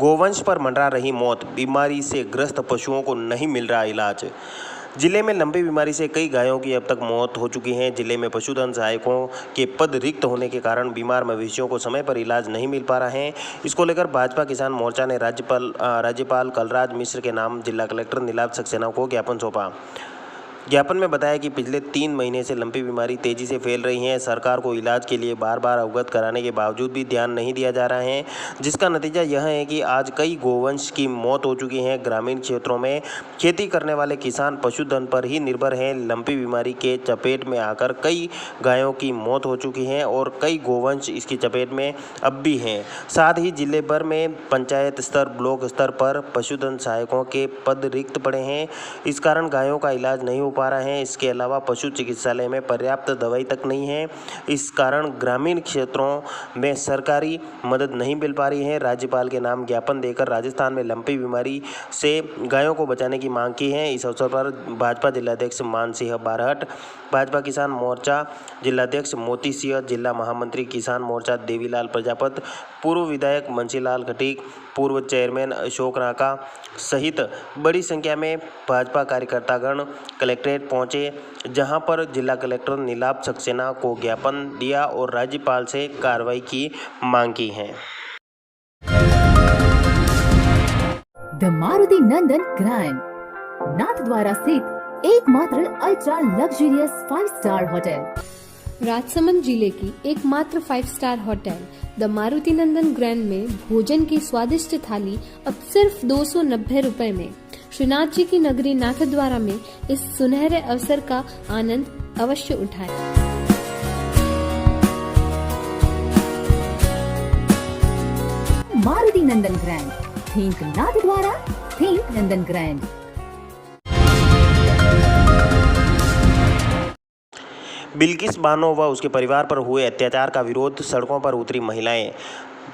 गोवंश पर मंडरा रही मौत, बीमारी से ग्रस्त पशुओं को नहीं मिल रहा इलाज। जिले में लंबी बीमारी से कई गायों की अब तक मौत हो चुकी है। जिले में पशुधन सहायकों के पद रिक्त होने के कारण बीमार मवेशियों को समय पर इलाज नहीं मिल पा रहा है। इसको लेकर भाजपा किसान मोर्चा ने राज्यपाल कलराज मिश्र के नाम जिला कलेक्टर नीलाभ सक्सेना को ज्ञापन सौंपा। ज्ञापन में बताया कि पिछले 3 महीने से लंबी बीमारी तेजी से फैल रही है। सरकार को इलाज के लिए बार बार अवगत कराने के बावजूद भी ध्यान नहीं दिया जा रहा है, जिसका नतीजा यह है कि आज कई गोवंश की मौत हो चुकी है। ग्रामीण क्षेत्रों में खेती करने वाले किसान पशुधन पर ही निर्भर हैं। लंबी बीमारी के चपेट में आकर कई गायों की मौत हो चुकी है और कई गोवंश इसकी चपेट में अब भी हैं। साथ ही जिले भर में पंचायत स्तर, ब्लॉक स्तर पर पशुधन सहायकों के पद रिक्त पड़े हैं। इस कारण गायों का इलाज नहीं पा रहे हैं। इसके अलावा पशु चिकित्सालय में पर्याप्त दवाई तक नहीं है। इस कारण ग्रामीण क्षेत्रों में सरकारी मदद नहीं मिल पा रही है। राज्यपाल के नाम ज्ञापन देकर राजस्थान में लंबी बीमारी से गायों को बचाने की मांग की है। इस अवसर पर भाजपा जिलाध्यक्ष मानसिंह बारहट, भाजपा किसान मोर्चा जिलाध्यक्ष मोती सिंह, जिला महामंत्री किसान मोर्चा देवीलाल प्रजापत, पूर्व विधायक मंशीलाल खटीक, पूर्व चेयरमैन अशोक राका सहित बड़ी संख्या में भाजपा कार्यकर्तागण कलेक्ट्रेट पहुंचे, जहां पर जिला कलेक्टर नीलाभ सक्सेना को ज्ञापन दिया और राज्यपाल से कार्रवाई की मांग की है। The Maruti Nandan grand, Nathdwara स्थित एकमात्र ultra luxurious 5 star hotel. Rajsamand जिले की एकमात्र 5 star hotel the Maruti Nandan grand में भोजन की स्वादिष्ट थाली अब सिर्फ 290 रुपए में। श्रीनाथ जी की नगरी नाथद्वारा में इस सुनहरे अवसर का आनंद अवश्य उठाएं। मारुति नंदन ग्रैंड, थिंक नाथद्वारा, थिंक नंदन ग्रैंड। बिल्किस बानो व उसके परिवार पर हुए अत्याचार का विरोध, सड़कों पर उतरी महिलाएं।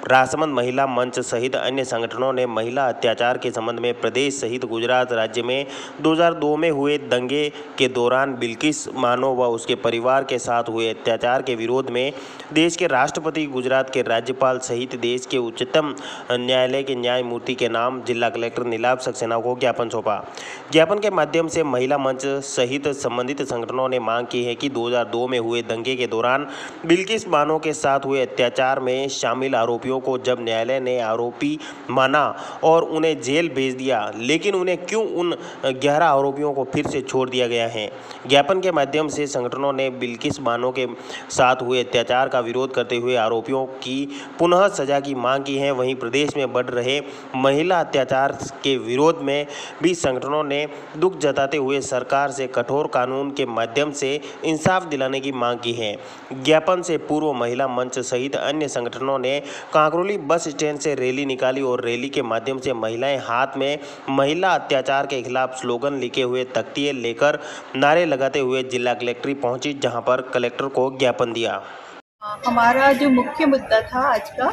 राजसमंद महिला मंच सहित अन्य संगठनों ने महिला अत्याचार के संबंध में प्रदेश सहित गुजरात राज्य में 2002 में हुए दंगे के दौरान बिल्किस बानो व उसके परिवार के साथ हुए अत्याचार के विरोध में देश के राष्ट्रपति, गुजरात के राज्यपाल सहित देश के उच्चतम न्यायालय के न्यायमूर्ति के नाम जिला कलेक्टर नीलाभ सक्सेना को ज्ञापन सौंपा। ज्ञापन के माध्यम से महिला मंच सहित संबंधित संगठनों ने मांग की है कि 2002 में हुए दंगे के दौरान बिल्किस बानो के साथ हुए अत्याचार में शामिल आरोपियों को जब न्यायालय ने आरोपी माना और उन्हें जेल भेज दिया, लेकिन उन्हें क्यों उन 11 आरोपियों को फिर से छोड़ दिया गया है। ज्ञापन के माध्यम से संगठनों ने बिल्किस बानो के साथ हुए अत्याचार का विरोध करते हुए आरोपियों की पुनः सजा की मांग की है। वहीं प्रदेश में बढ़ रहे महिला अत्याचार के विरोध में भी संगठनों ने दुख जताते हुए सरकार से कठोर कानून के माध्यम से इंसाफ दिलाने की मांग की है। ज्ञापन से पूर्व महिला मंच सहित अन्य संगठनों ने कांकरोली बस स्टैंड से रैली निकाली और रैली के माध्यम से महिलाएं हाथ में महिला अत्याचार के खिलाफ स्लोगन लिखे हुए तख्तिये लेकर नारे लगाते हुए जिला कलेक्ट्रेट पहुंची, जहां पर कलेक्टर को ज्ञापन दिया। हमारा जो मुख्य मुद्दा था आज का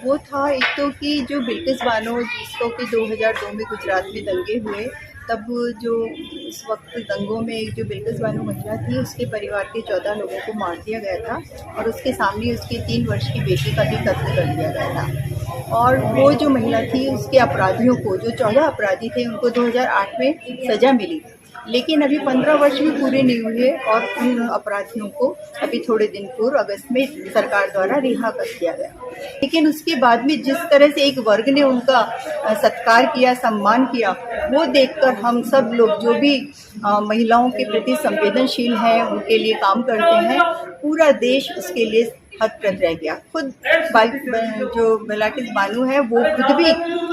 वो था एक तो कि जो बिल्किस बानो जिसको कि 2002 में गुजरात में दंगे हुए, तब जो उस वक्त दंगों में जो बिल्किस बानो महिला थी उसके परिवार के 14 लोगों को मार दिया गया था और उसके सामने उसकी 3 वर्ष की बेटी का भी कत्ल कर दिया गया था। और वो जो महिला थी उसके अपराधियों को, जो 14 अपराधी थे, उनको 2008 में सज़ा मिली, लेकिन अभी 15 वर्ष भी पूरे नहीं हुए और उन अपराधियों को अभी थोड़े दिन पूर्व अगस्त में सरकार द्वारा रिहा कर दिया गया। लेकिन उसके बाद में जिस तरह से एक वर्ग ने उनका सत्कार किया, सम्मान किया, वो देखकर हम सब लोग जो भी महिलाओं के प्रति संवेदनशील हैं, उनके लिए काम करते हैं, पूरा देश उसके लिए हतप्रभ रह गया। खुद जो बिल्किस बानो है वो खुद भी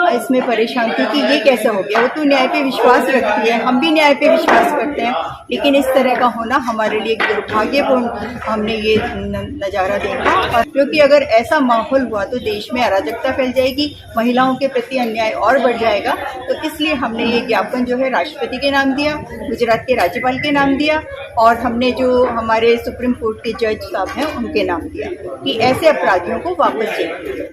इसमें परेशान थी कि ये कैसे हो गया। वो तो न्याय पे विश्वास रखती है, हम भी न्याय पे विश्वास करते हैं, लेकिन इस तरह का होना हमारे लिए एक दुर्भाग्यपूर्ण हमने ये नज़ारा देखा। और क्योंकि अगर ऐसा माहौल हुआ तो देश में अराजकता फैल जाएगी, महिलाओं के प्रति अन्याय और बढ़ जाएगा। तो इसलिए हमने ये ज्ञापन जो है राष्ट्रपति के नाम दिया, गुजरात के राज्यपाल के नाम दिया और हमने जो हमारे सुप्रीम कोर्ट के जज साहब हैं उनके नाम दिया कि ऐसे अपराधियों को वापस जेल।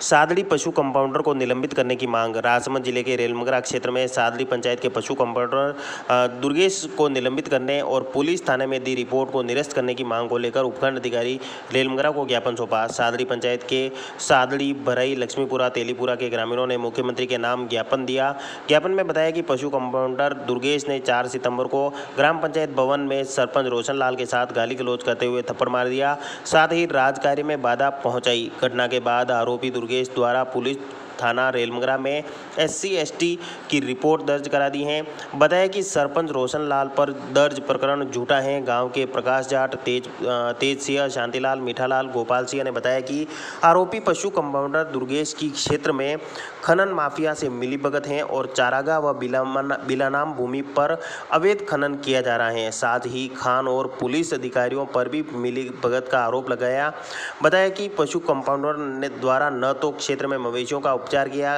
सादड़ी पशु कंपाउंडर को निलंबित करने की मांग। राजसमंद जिले के रेलमंगरा क्षेत्र में सादड़ी पंचायत के पशु कंपाउंडर दुर्गेश को निलंबित करने और पुलिस थाने में दी रिपोर्ट को निरस्त करने की मांग को लेकर उपखंड अधिकारी रेलमंगरा को ज्ञापन सौंपा। सादड़ी पंचायत के सादड़ी, भरई, लक्ष्मीपुरा, तेलीपुरा के ग्रामीणों ने मुख्यमंत्री के नाम ज्ञापन दिया। ज्ञापन में बताया कि पशु कंपाउंडर दुर्गेश ने 4 सितंबर को ग्राम पंचायत भवन में सरपंच रोशन लाल के साथ गाली गलौज करते हुए थप्पड़ मार दिया, साथ ही राजकार्य में बाधा पहुंचाई। घटना के बाद आरोपी दुर्गेश द्वारा पुलिस थाना रेलमंगरा में SC/ST की रिपोर्ट दर्ज करा दी है। बताया कि सरपंच रोशन लाल पर दर्ज प्रकरण झूठा है। गांव के प्रकाश जाट, तेज सिंह, शांतिलाल, मीठालाल, गोपाल सिंह ने बताया कि आरोपी पशु कंपाउंडर दुर्गेश की क्षेत्र में खनन माफिया से मिलीभगत हैं और चारागाह व बिलानाम भूमि पर अवैध खनन किया जा रहा है। साथ ही खान और पुलिस अधिकारियों पर भी मिलीभगत का आरोप लगाया। बताया कि पशु कंपाउंडर ने द्वारा न तो क्षेत्र में मवेशियों का उपचार किया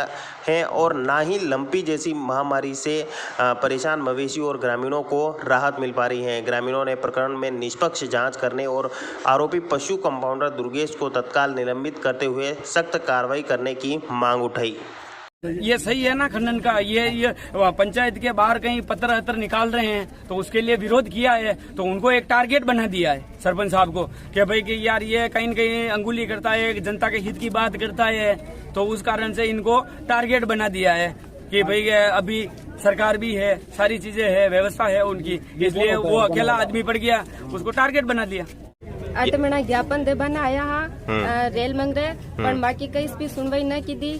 है और ना ही लंपी जैसी महामारी से परेशान मवेशी और ग्रामीणों को राहत मिल पा रही है। ग्रामीणों ने प्रकरण में निष्पक्ष जांच करने और आरोपी पशु कंपाउंडर दुर्गेश को तत्काल निलंबित करते हुए सख्त कार्रवाई करने की मांग उठाई। ये सही है ना खनन का? ये पंचायत के बाहर कहीं पत्थर निकाल रहे हैं तो उसके लिए विरोध किया है, तो उनको एक टारगेट बना दिया है सरपंच साहब को कि भाई कि यार ये कहीं न कहीं अंगुली करता है, जनता के हित की बात करता है, तो उस कारण से इनको टारगेट बना दिया है कि भाई अभी सरकार भी है, सारी चीजें है, व्यवस्था है उनकी, इसलिए वो अकेला आदमी पड़ गया, उसको टारगेट बना दिया। अट मना ज्ञापन दे बना आया हाँ रेल मंगरे पर माँ की कई भी सुनवाई न की दी।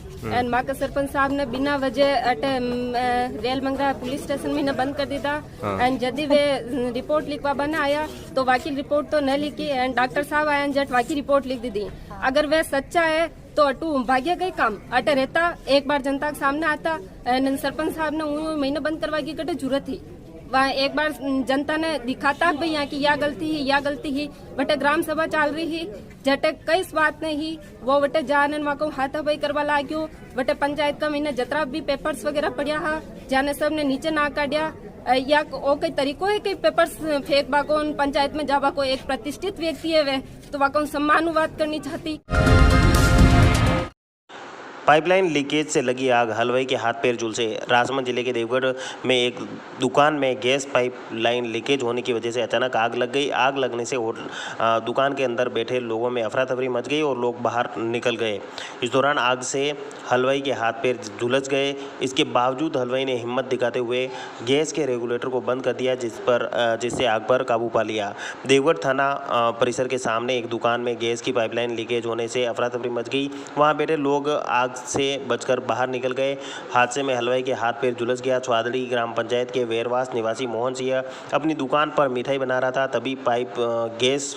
माँ का सरपंच साहब ने बिना वजह अट रेल मंगरा पुलिस स्टेशन में न बंद कर दिया। एंड यदि वे रिपोर्ट लिखवा बना आया तो वाकी रिपोर्ट तो न लिखी एंड डॉक्टर साहब आया जट वाकी रिपोर्ट लिख दी। अगर वह सच्चा है तो अटू भाग्य गई काम अटे रहता, एक बार जनता के सामने आता। सरपंच साहब ने महीने बंद करवा की कटे जरूरत थी, वहाँ एक बार जनता ने दिखाता भाई यहाँ की या गलती ही बटे ग्राम सभा चल रही ही जटे कई बात नहीं वो बटे जाने वहाँ को हाथापाई करवा लाग्यो। बटे पंचायत का महीने जतरा भी पेपर्स वगैरह पड़िया हा जाने सब ने नीचे ना काटिया या ओ कई तरीको है कई पेपर्स फेंक बाको पंचायत में जावा को एक प्रतिष्ठित व्यक्ति है वे तो वहाँ को सम्मानुवाद करनी चाहती। पाइपलाइन लीकेज से लगी आग, हलवाई के हाथ पैर झुलसे। राजसमंद जिले के देवगढ़ में एक दुकान में गैस पाइपलाइन लीकेज होने की वजह से अचानक आग लग गई। आग लगने से दुकान के अंदर बैठे लोगों में अफरा तफरी मच गई और लोग बाहर निकल गए। इस दौरान आग से हलवाई के हाथ पैर झुलस गए। इसके बावजूद हलवाई ने हिम्मत दिखाते हुए गैस के रेगुलेटर को बंद कर दिया, जिससे आग पर काबू पा लिया। देवगढ़ थाना परिसर के सामने एक दुकान में गैस की पाइपलाइन लीकेज होने से अफरा तफरी मच गई। वहाँ बैठे लोग आग से बचकर बाहर निकल गए। हादसे में हलवाई के हाथ पैर झुलस गया। स्वादड़ी ग्राम पंचायत के वेरवास निवासी मोहन सिंह अपनी दुकान पर मिठाई बना रहा था, तभी गैस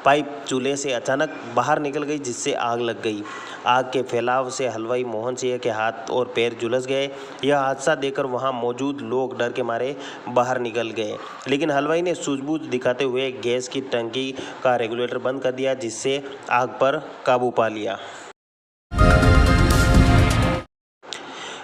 पाइप चूल्हे से अचानक बाहर निकल गई, जिससे आग लग गई। आग के फैलाव से हलवाई मोहन सिंह के हाथ और पैर झुलस गए। यह हादसा देखकर वहां मौजूद लोग डर के मारे बाहर निकल गए, लेकिन हलवाई ने सूझबूझ दिखाते हुए गैस की टंकी का रेगुलेटर बंद कर दिया, जिससे आग पर काबू पा लिया।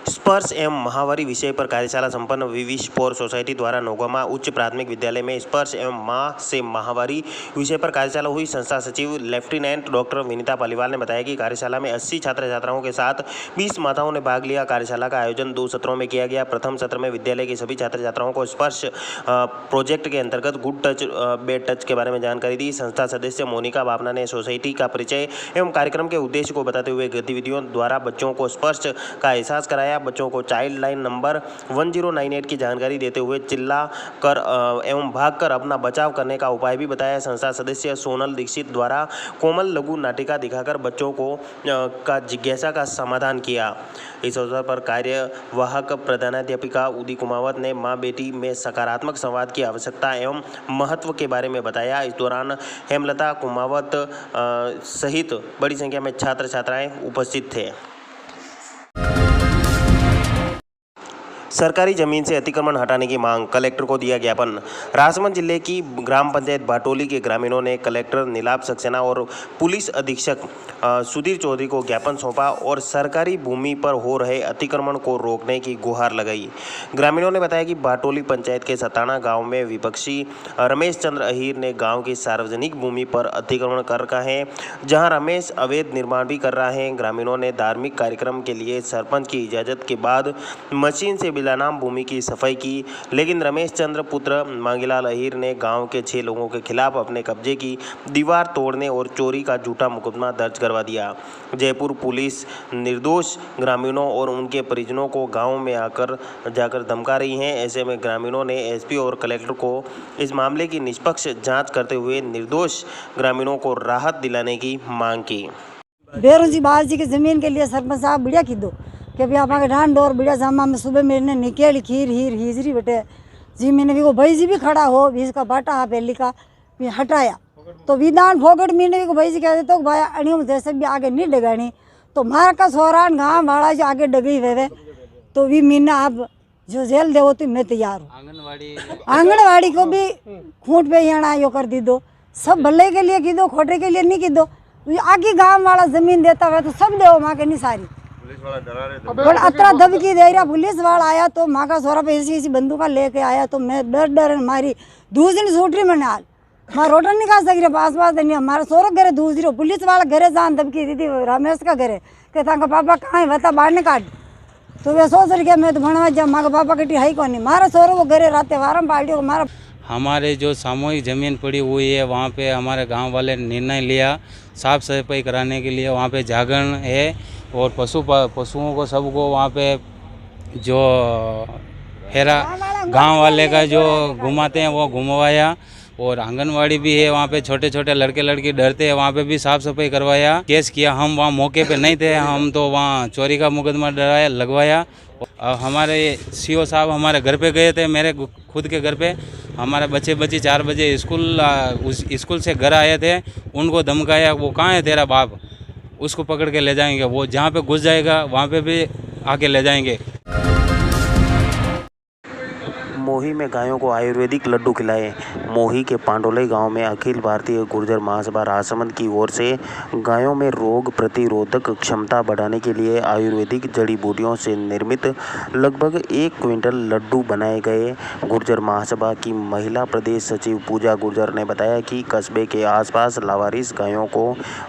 स्पर्श एवं महावारी विषय पर कार्यशाला संपन्न विविश पौर सोसाइटी द्वारा नौगामा उच्च प्राथमिक विद्यालय में स्पर्श एवं माँ से महावारी विषय पर कार्यशाला हुई। संस्था सचिव लेफ्टिनेंट डॉक्टर विनीता पालीवाल ने बताया कि कार्यशाला में 80 छात्र छात्राओं के साथ 20 माताओं ने भाग लिया। कार्यशाला का आयोजन 2 सत्रों में किया गया। प्रथम सत्र में विद्यालय के सभी छात्र छात्राओं को स्पर्श प्रोजेक्ट के अंतर्गत गुड टच बैड टच के बारे में जानकारी दी। संस्था सदस्य मोनिका बाबना ने सोसाइटी का परिचय एवं कार्यक्रम के उद्देश्य को बताते हुए गतिविधियों द्वारा बच्चों को स्पर्श का एहसास कराया। बच्चों को चाइल्ड लाइन नंबर 1098 की जानकारी देते हुए चिल्ला कर एवं भाग कर अपना बचाव करने का उपाय भी बताया। संस्था सदस्य सोनल दीक्षित द्वारा कोमल लघु नाटिका दिखाकर बच्चों को का जिज्ञासा का समाधान किया। इस अवसर पर कार्यवाहक प्रधानाध्यापिका उदी कुमावत ने माँ बेटी में सकारात्मक संवाद की आवश्यकता एवं महत्व के बारे में बताया। इस दौरान हेमलता कुमावत सहित बड़ी संख्या में छात्र छात्राएं उपस्थित थे। सरकारी जमीन से अतिक्रमण हटाने की मांग, कलेक्टर को दिया ज्ञापन। राजसमंद जिले की ग्राम पंचायत भाटोली के ग्रामीणों ने कलेक्टर नीलाभ सक्सेना और पुलिस अधीक्षक सुधीर चौधरी को ज्ञापन सौंपा और सरकारी भूमि पर हो रहे अतिक्रमण को रोकने की गुहार लगाई। ग्रामीणों ने बताया कि भाटोली पंचायत के सताना गांव में विपक्षी रमेश चंद्र अहीर ने गांव की सार्वजनिक भूमि पर अतिक्रमण कर रखा है, जहां रमेश अवैध निर्माण भी कर रहा है। ग्रामीणों ने धार्मिक कार्यक्रम के लिए सरपंच की इजाजत के बाद मशीन से बिलानाम भूमि की सफाई की, लेकिन रमेश चंद्र पुत्र मांगीलाल अहीर ने गांव के 6 लोगों के खिलाफ अपने कब्जे की दीवार तोड़ने और चोरी का झूठा मुकदमा दर्ज करवा दिया। जयपुर पुलिस निर्दोष ग्रामीणों और उनके परिजनों को गांव में जाकर धमका रही है। ऐसे में ग्रामीणों ने एसपी और कलेक्टर को इस मामले की निष्पक्ष जांच करते हुए निर्दोष ग्रामीणों को राहत दिलाने की मांग की। बेरोजी बाजी की जमीन के लिए सरपंच साहब बढ़िया की दो कि भाई आपके डांड और बढ़िया जामा में सुबह मैंने निकेल खीर हीर हिजरी बटे जी मैंने भी वो भाई जी भी खड़ा हो भी इसका बाटा हा पहली का भी हटाया तो विधान फोकट मैंने भी को भाई जी कहते तो भाई अणियों जैसे भी आगे नहीं डगानी तो मार का सोरान गाँव भाड़ा जो आगे डगी हुए तो भी मीना आप जो जेल दे तो मैं तैयार हूँ। आंगनवाड़ी को भी खूंट पे यहाँ यो कर दी दो, सब भले के लिए की दो, खोटे के लिए नहीं की दो। आगे गांव वाला जमीन देता हुआ तो सब दे माँ के नहीं सारी और अतरा धमकी दे रहा पुलिस वाला आया तो माँ का सोरा पे ऐसी बंदूका लेके आया तो मैं डर मारी दूसरी सूटरी में हाल माँ रोटन नहीं खा सक रही पास नहीं हमारा सोरो घरे दूसरी पुलिस वाला घरे जान धमकी दी थी रमेश का घरे कहता पापा कहाँ है बता बाहर निकाल तो वे सोच रही मैं तो भणवा जा माँ का पापा कटी हाई कौन नहीं मारा सोरो वो घरे रहते वारम पार्टियों को मारा। हमारे जो सामूहिक ज़मीन पड़ी हुई है वहाँ पे हमारे गांव वाले ने निर्णय लिया साफ सफाई कराने के लिए। वहाँ पे जागरण है और पशुओं को सबको वहाँ पे जो फेरा गांव वाले का जो घुमाते हैं वो घुमवाया और आंगनवाड़ी भी है वहाँ पे छोटे छोटे लड़के लड़की डरते हैं वहाँ पे भी साफ सफाई करवाया। केस किया, हम वहाँ मौके पे नहीं थे, हम तो वहाँ चोरी का मुकदमा डराया लगवाया। हमारे सीओ साहब हमारे घर पे गए थे, मेरे खुद के घर पे। हमारे बच्चे 4 बजे स्कूल से घर आए थे, उनको धमकाया वो कहाँ है तेरा बाप, उसको पकड़ के ले जाएंगे, वो जहाँ पे घुस जाएगा वहाँ पे भी आके ले जाएंगे। मोही में गायों को आयुर्वेदिक लड्डू खिलाए। मोही के पांडोले गांव में अखिल भारतीय गुर्जर महासभा राजसमंद की ओर से गायों में रोग प्रतिरोधक क्षमता बढ़ाने के लिए आयुर्वेदिक जड़ी बूटियों से निर्मित लगभग 1 क्विंटल लड्डू बनाए गए। गुर्जर महासभा की महिला प्रदेश सचिव पूजा गुर्जर ने बताया कि कस्बे के आसपास लावारिस गायों को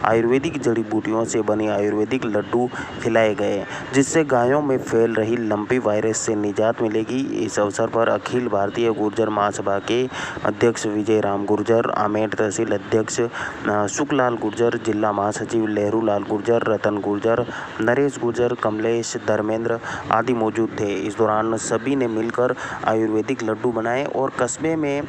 आयुर्वेदिक जड़ी बूटियों से बने आयुर्वेदिक लड्डू खिलाए गए, जिससे गायों में फैल रही लंपी वायरस से निजात मिलेगी। इस अवसर पर अखिल भारतीय गुर्जर महासभा के अध्यक्ष विजय राम गुर्जर, आमेर तहसील अध्यक्ष सुखलाल गुर्जर, जिला महासचिव लहरू लाल गुर्जर, रतन गुर्जर, नरेश गुर्जर, कमलेश, धर्मेंद्र आदि मौजूद थे। इस दौरान सभी ने मिलकर आयुर्वेदिक लड्डू बनाए और कस्बे में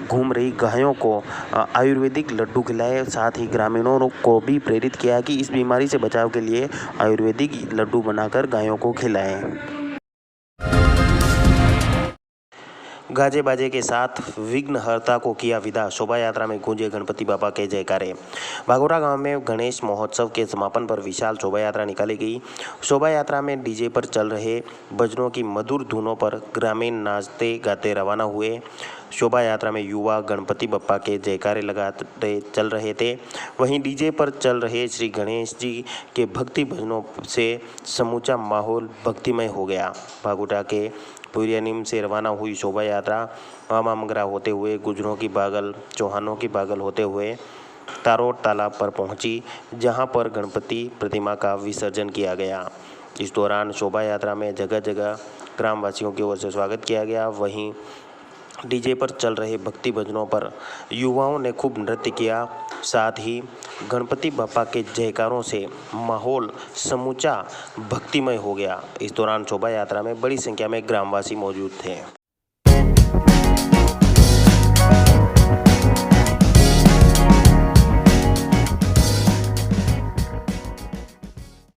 घूम रही गायों को आयुर्वेदिक लड्डू खिलाए। साथ ही ग्रामीणों को भी प्रेरित किया कि इस बीमारी से बचाव के लिए आयुर्वेदिक लड्डू बनाकर गायों को खिलाएं। गाजे बाजे के साथ विघ्नहर्ता को किया विदा, शोभा यात्रा में गूंजे गणपति बाबा के जयकारे। भागोरा गांव में गणेश महोत्सव के समापन पर विशाल शोभा यात्रा निकाली गई। शोभा यात्रा में डीजे पर चल रहे भजनों की मधुर धुनों पर ग्रामीण नाचते गाते रवाना हुए। शोभा यात्रा में युवा गणपति बप्पा के जयकारे लगाते चल रहे थे। वहीं डीजे पर चल रहे श्री गणेश जी के भक्ति भजनों से समूचा माहौल भक्तिमय हो गया। भागोरा के पुरियानिम से रवाना हुई शोभा यात्रा मामा मंगरा होते हुए गुजरों की बागल, चौहानों की बागल होते हुए तारोट तालाब पर पहुंची, जहां पर गणपति प्रतिमा का विसर्जन किया गया। इस दौरान शोभा यात्रा में जगह जगह ग्रामवासियों की ओर से स्वागत किया गया। वहीं डीजे पर चल रहे भक्ति भजनों पर युवाओं ने खूब नृत्य किया। साथ ही गणपति बप्पा के जयकारों से माहौल समूचा भक्तिमय हो गया। इस दौरान शोभा यात्रा में बड़ी संख्या में ग्रामवासी मौजूद थे।